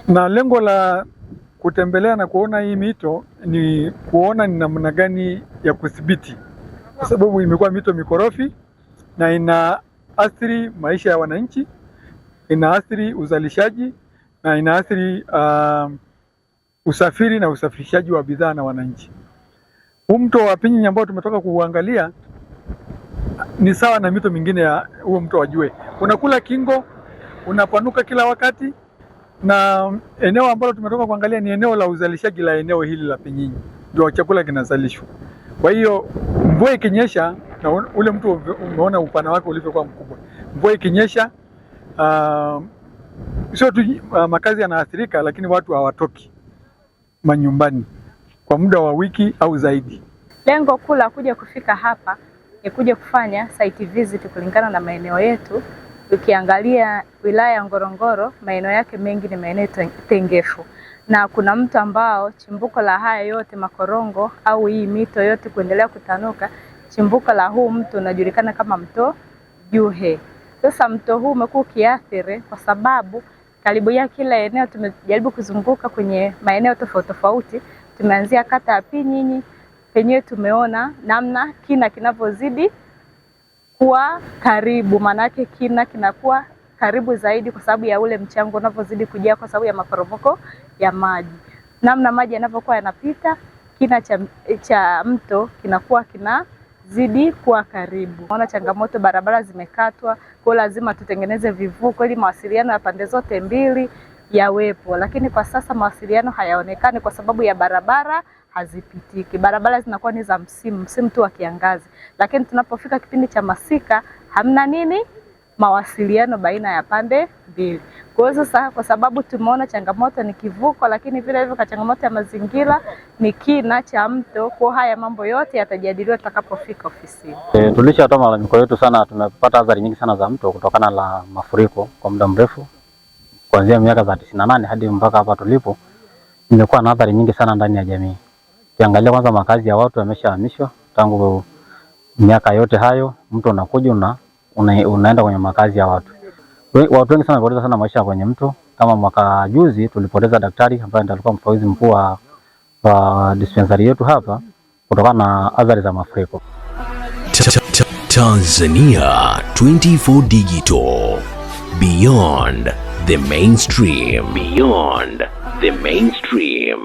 Na lengo la kutembelea na kuona hii mito ni kuona ni namna gani ya kudhibiti, kwa sababu imekuwa mito mikorofi na inaathiri maisha ya wananchi, inaathiri uzalishaji na inaathiri usafiri na usafirishaji wa bidhaa na wananchi. Huu mto wa Pinyinya ambao tumetoka kuangalia ni sawa na mito mingine ya huo mto wa Jue. Unakula kingo, unapanuka kila wakati, na eneo ambalo tumetoka kuangalia ni eneo la uzalishaji la eneo hili la Pinyinya, ndio chakula kinazalishwa. Kwa hiyo mvua ikinyesha, na ule mto umeona upana wake ulivyokuwa mkubwa, mvua ikinyesha sio tu makazi yanaathirika, lakini watu hawatoki manyumbani kwa muda wa wiki au zaidi. Lengo kuu la kuja kufika hapa ni kuja kufanya site visit kulingana na maeneo yetu. Ukiangalia wilaya ya Ngorongoro, maeneo yake mengi ni maeneo tengefu, na kuna mto ambao chimbuko la haya yote makorongo au hii mito yote kuendelea kutanuka, chimbuko la huu mto unajulikana kama mto Juhe. Sasa mto huu umekuwa ukiathiri kwa sababu karibu ya kila eneo tumejaribu kuzunguka kwenye maeneo tofauti tofauti. Tumeanzia kata ya Pinyinya, penyewe tumeona namna kina kinavyozidi kuwa karibu, manake kina kinakuwa karibu zaidi kwa sababu ya ule mchango unavyozidi kujaa kwa sababu ya maporomoko ya maji. Namna maji yanavyokuwa yanapita, kina cha mto kinakuwa kinazidi kuwa karibu. Naona changamoto, barabara zimekatwa, kwa lazima tutengeneze vivuko ili mawasiliano ya pande zote mbili yawepo, lakini kwa sasa mawasiliano hayaonekani kwa sababu ya barabara hazipitiki. Barabara zinakuwa ni za msimu tu wa kiangazi, lakini tunapofika kipindi cha masika hamna mawasiliano baina ya pande mbili. Kwa hiyo sasa, kwa sababu tumeona changamoto ni kivuko, lakini vile hivyo kwa changamoto ya mazingira ni kina cha mto, kwa haya mambo yote yatajadiliwa tutakapofika ofisini. Tulishatoa malalamiko yetu sana. Tumepata athari nyingi sana za mto kutokana na mafuriko kwa muda mrefu, kuanzia miaka za 98 hadi mpaka hapa tulipo. Imekuwa na athari nyingi sana ndani ya jamii. Ukiangalia kwanza, makazi ya watu yameshahamishwa tangu miaka yote hayo. Mto unakuja unaenda kwenye makazi ya watu. Watu wengi sana wamepoteza sana maisha kwenye mto. Kama mwaka juzi tulipoteza daktari ambaye ndiye alikuwa mfawidhi mkuu wa dispensary yetu hapa kutokana na athari za mafuriko. Tanzania 24 Digital, beyond the mainstream.